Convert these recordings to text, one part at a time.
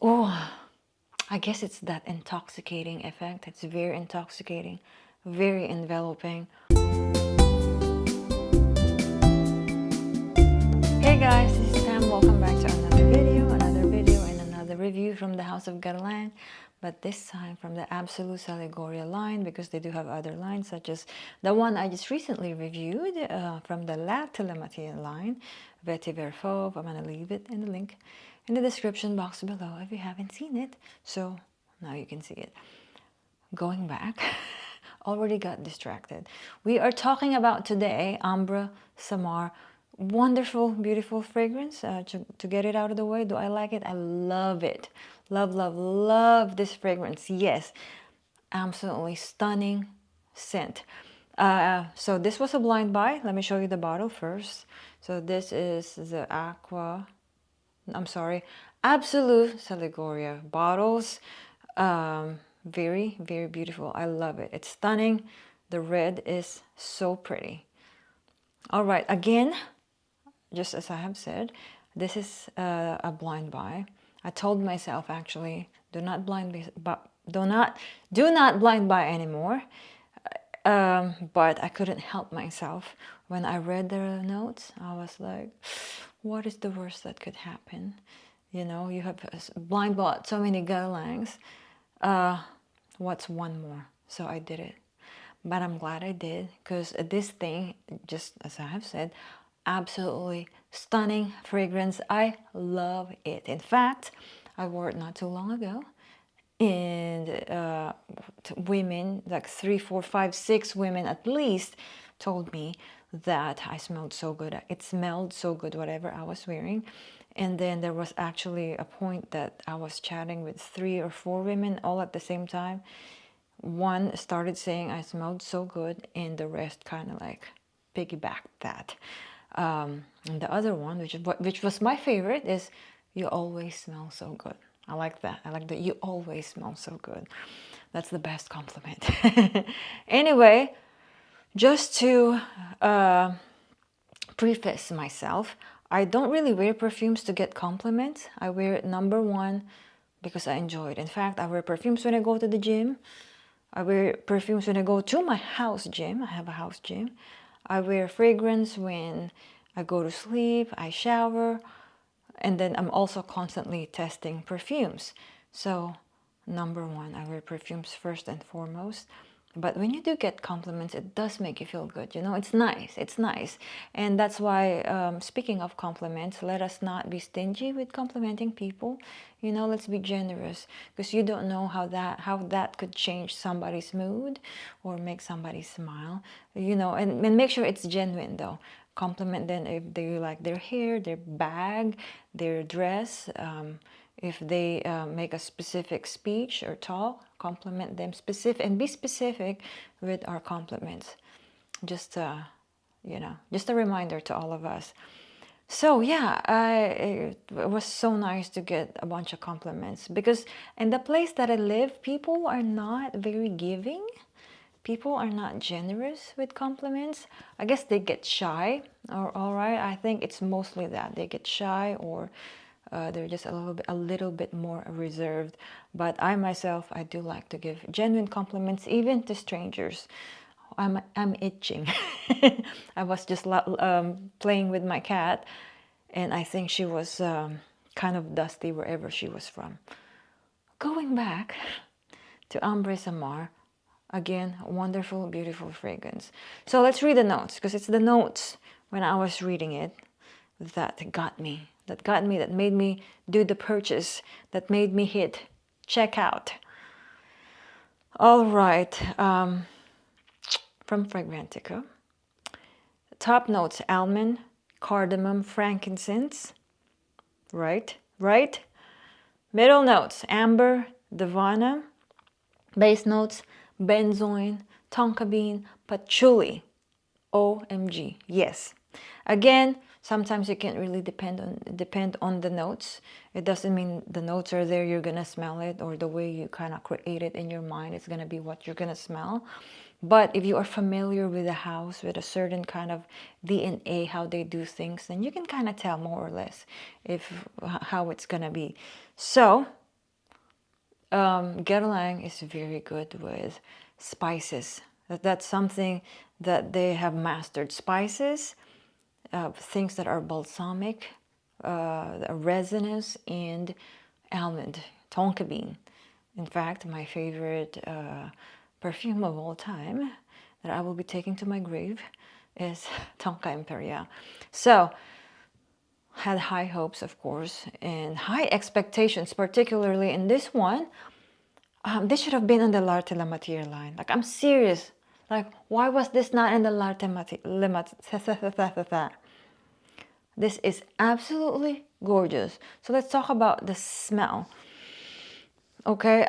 Oh, I guess it's that intoxicating effect. It's very intoxicating, very enveloping. Hey guys, this is Pam. Welcome back to another video, and another review from the House of Guerlain. But this time from the Absolute Saligoria line, because they do have other lines, such as the one I just recently reviewed from the La Telematian line, Vetiver Fauve. I'm going to leave it in the link in the description box below if you haven't seen it. So now you can see it. Going back, already got distracted. We are talking about today Ambre Samar. Wonderful, beautiful fragrance. To get it out of the way, do I like it? I love it. Love, love, love this fragrance. Yes, absolutely stunning scent. So this was a blind buy. Let me show you the bottle first. So this is the Absolute Saligoria bottles. Very, very beautiful. I love it. It's stunning. The red is so pretty. All right, again, just as I have said, this is a blind buy. I told myself actually, do not blind buy anymore. But I couldn't help myself. When I read the notes, I was like, what is the worst that could happen? You know, you have blind bought so many Guerlains. What's one more? So I did it. But I'm glad I did, because this thing, just as I have said, absolutely stunning fragrance. I love it. In fact, I wore it not too long ago, and women, like 3, 4, 5, 6 women at least, told me that I smelled so good. It smelled so good, whatever I was wearing. And then there was actually a point that I was chatting with 3 or 4 women all at the same time. One started saying I smelled so good, and the rest kind of like piggybacked that. And the other one, which was my favorite, is you always smell so good. I like that. I like that you always smell so good. That's the best compliment. Anyway, just to preface myself, I don't really wear perfumes to get compliments. I wear it, number one, because I enjoy it. In fact, I wear perfumes when I go to the gym. I wear perfumes when I go to my house gym. I have a house gym. I wear fragrance when I go to sleep, I shower, and then I'm also constantly testing perfumes. So, number one, I wear perfumes first and foremost. But when you do get compliments, it does make you feel good. You know, it's nice. It's nice. And that's why, speaking of compliments, let us not be stingy with complimenting people. You know, let's be generous, because you don't know how that could change somebody's mood or make somebody smile. You know, and make sure it's genuine though. Compliment them if they like their hair, their bag, their dress. If they make a specific speech or talk, compliment them specific, and be specific with our compliments. Just you know, just a reminder to all of us. So yeah, it was so nice to get a bunch of compliments, because in the place that I live, people are not very giving. People are not generous with compliments. I guess they get shy. Or all right, I think it's mostly that they get shy, or they're just a little bit more reserved. But I myself, I do like to give genuine compliments, even to strangers. I'm itching. I was just playing with my cat, and I think she was kind of dusty wherever she was from. Going back to Ambre Samar, again, wonderful, beautiful fragrance. So let's read the notes, because it's the notes when I was reading it that got me. That made me do the purchase, that made me hit checkout. All right, from Fragrantica. Top notes: almond, cardamom, frankincense. Right. Middle notes: amber, davana. Base notes: benzoin, tonka bean, patchouli. OMG, yes. Again, sometimes you can't really depend on the notes. It doesn't mean the notes are there, you're gonna smell it, or the way you kind of create it in your mind, it's gonna be what you're gonna smell. But if you are familiar with the house, with a certain kind of DNA, how they do things, then you can kind of tell more or less if how it's gonna be. So Guerlain is very good with spices. That's something that they have mastered. Spices, things that are balsamic, resinous, and almond, tonka bean. In fact, my favorite perfume of all time that I will be taking to my grave is Tonka Imperial. So, had high hopes, of course, and high expectations, particularly in this one. This should have been on the L'Arte La Matière line. Like, I'm serious. Like, why was this not in the L'Arte La Matière? This is absolutely gorgeous. So let's talk about the smell. Okay,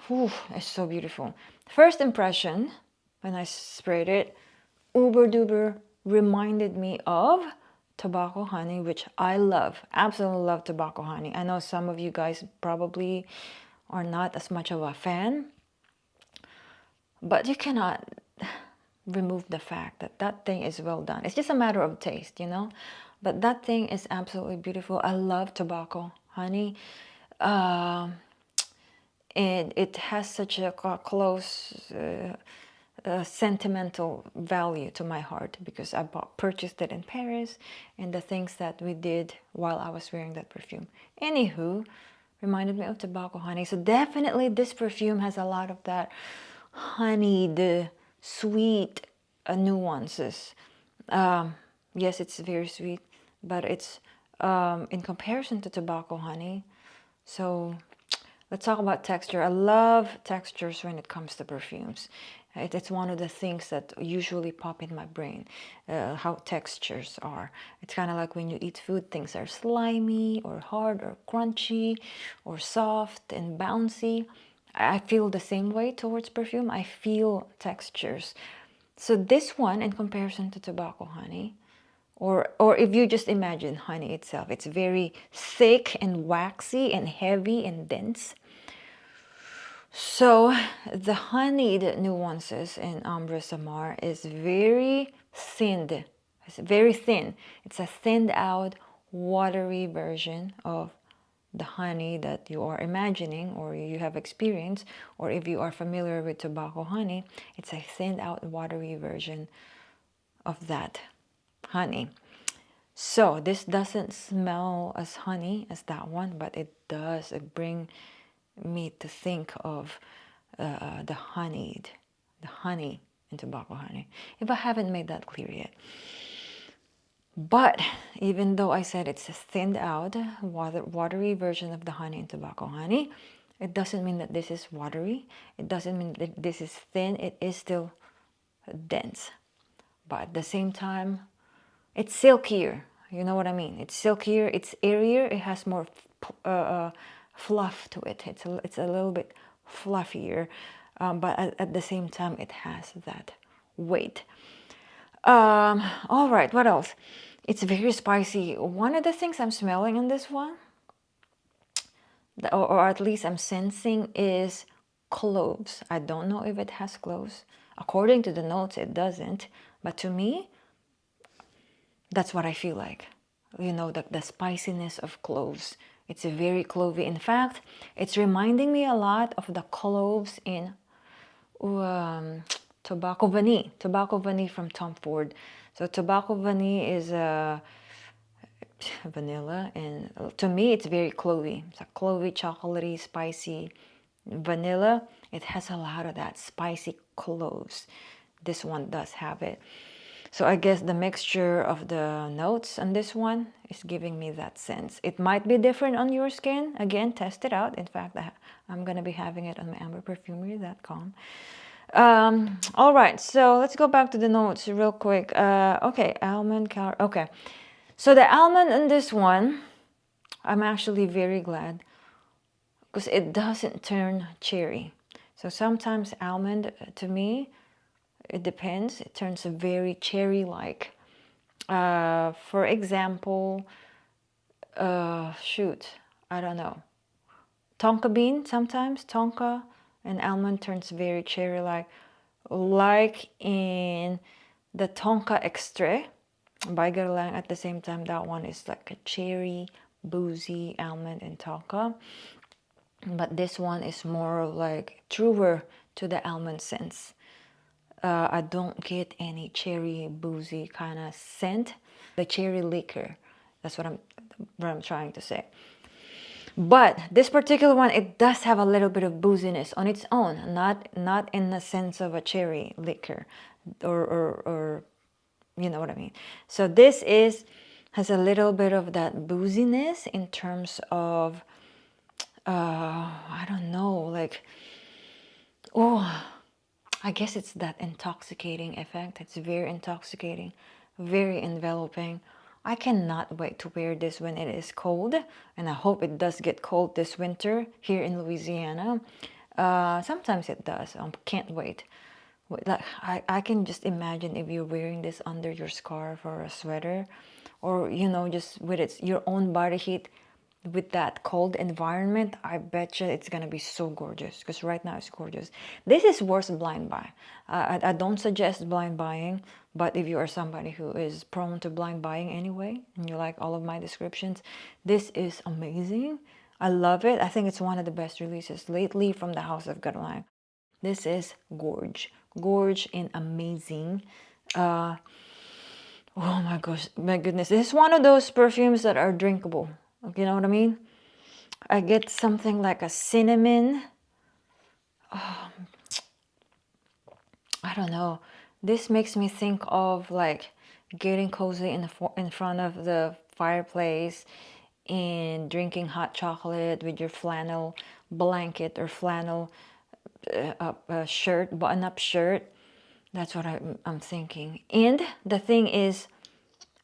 it's so beautiful. First impression, when I sprayed it, uber duper reminded me of tobacco honey, which I love. Absolutely love tobacco honey. I know some of you guys probably are not as much of a fan, but you cannot remove the fact that that thing is well done. It's just a matter of taste, you know? But that thing is absolutely beautiful. I love tobacco honey. And it has such a close sentimental value to my heart because I purchased it in Paris and the things that we did while I was wearing that perfume. Anywho, reminded me of tobacco honey. So definitely this perfume has a lot of that honeyed, sweet nuances. Yes, it's very sweet, but it's in comparison to tobacco honey. So let's talk about texture. I love textures when it comes to perfumes. It's one of the things that usually pop in my brain, how textures are. It's kind of like when you eat food, things are slimy or hard or crunchy or soft and bouncy. I feel the same way towards perfume. I feel textures. So this one, in comparison to tobacco honey, or if you just imagine honey itself, it's very thick and waxy and heavy and dense. So the honeyed nuances in Ambre Samar is very thinned. It's very thin. It's a thinned out, watery version of the honey that you are imagining or you have experienced, or if you are familiar with tobacco honey, it's a thinned out, watery version of that honey. So this doesn't smell as honey as that one, but it does bring me to think of the honey in tobacco honey, if I haven't made that clear yet. But even though I said it's a thinned out, watery version of the honey in tobacco honey, it doesn't mean that this is watery. It doesn't mean that this is thin. It is still dense. But at the same time, it's silkier. You know what I mean? It's silkier. It's airier. It has more fluff to it. It's a little bit fluffier. But at the same time, it has that weight. All right, what else? It's very spicy. One of the things I'm smelling in this one, or at least I'm sensing, is cloves. I don't know if it has cloves. According to the notes, it doesn't. But to me, that's what I feel like. You know, the spiciness of cloves. It's a very clovey. In fact, it's reminding me a lot of the cloves in Tobacco Vanille from Tom Ford. So Tobacco Vanille is vanilla, and to me it's very clovey. It's a clovey, chocolatey, spicy vanilla. It has a lot of that spicy cloves. This one does have it. So I guess the mixture of the notes on this one is giving me that sense. It might be different on your skin. Again, test it out. In fact, I'm going to be having it on my amberperfumery.com. All right, so let's go back to the notes real quick. Okay, almond, okay. So the almond in this one, I'm actually very glad because it doesn't turn cherry. So sometimes almond, to me, it depends. It turns very cherry-like. For example, shoot, I don't know. Tonka bean sometimes, tonka and almond turns very cherry-like. Like in the Tonka Extrait by Guerlain. At the same time, that one is like a cherry, boozy, almond, and tonka. but this one is more like truer to the almond scents. I don't get any cherry boozy kind of scent. The cherry liquor, that's what I'm trying to say. But this particular one, it does have a little bit of booziness on its own, not in the sense of a cherry liquor, or you know what I mean. So this has a little bit of that booziness in terms of I don't know, like, oh, I guess it's that intoxicating effect. It's very intoxicating, very enveloping. I cannot wait to wear this when it is cold, and I hope it does get cold this winter here in Louisiana. Sometimes it does. Can't wait. Like, I can just imagine if you're wearing this under your scarf or a sweater, or just with your own body heat, with that cold environment. I bet you it's gonna be so gorgeous, because right now it's gorgeous. This is worth blind buy. I don't suggest blind buying, but if you are somebody who is prone to blind buying anyway, and you like all of my descriptions, this is amazing. I love it. I think it's one of the best releases lately from the house of Guerlain. This is gorge and amazing. Oh my gosh, my goodness, this is one of those perfumes that are drinkable. You know what I mean? I get something like a cinnamon. I don't know. This makes me think of like getting cozy in front of the fireplace and drinking hot chocolate with your flannel blanket or flannel shirt, button-up shirt. That's what I'm thinking. And the thing is,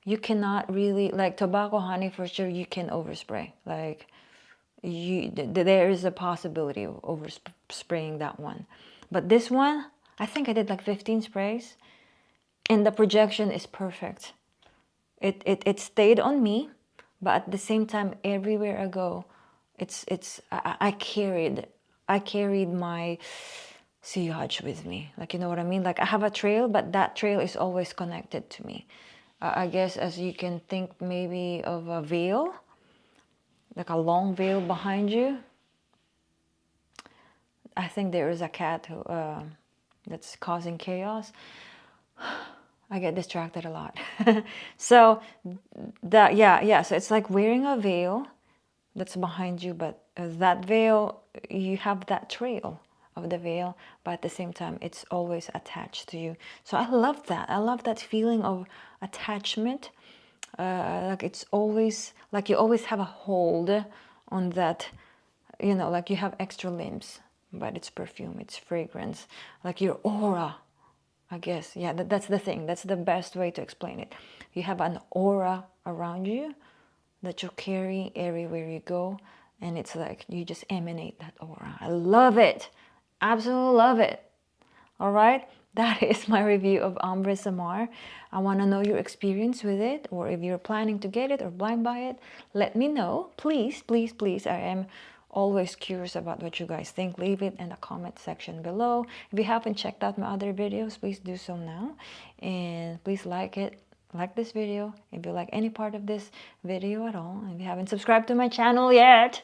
you cannot really, like tobacco honey for sure, you can overspray. Like, there is a possibility of overspraying that one. But this one, I think I did like 15 sprays, and the projection is perfect. It stayed on me, but at the same time, everywhere I go, I carried my sillage with me. Like, you know what I mean? Like, I have a trail, but that trail is always connected to me. I guess, as you can think maybe of a veil, like a long veil behind you. I think there is a cat who that's causing chaos. I get distracted a lot. So so it's like wearing a veil that's behind you, but that veil, you have that trail of the veil, but at the same time, it's always attached to you. So I love that. I love that feeling of attachment. Like, it's always like you always have a hold on that, like you have extra limbs, but it's perfume, it's fragrance, like your aura. I guess, yeah, that's the thing. That's the best way to explain it. You have an aura around you that you carry everywhere you go, and it's like you just emanate that aura. I love it. Absolutely love it. All right, that is my review of Ambre Samar. I want to know your experience with it, or if you're planning to get it or blind buy it, let me know. Please, please, please. I am always curious about what you guys think. Leave it in the comment section below. If you haven't checked out my other videos, please do so now. And please like this video if you like any part of this video at all. If you haven't subscribed to my channel yet,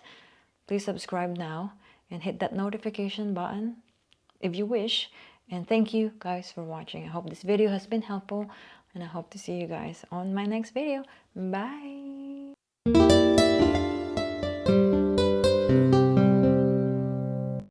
please subscribe now and hit that notification button if you wish. And thank you guys for watching. I hope this video has been helpful, and I hope to see you guys on my next video. Bye.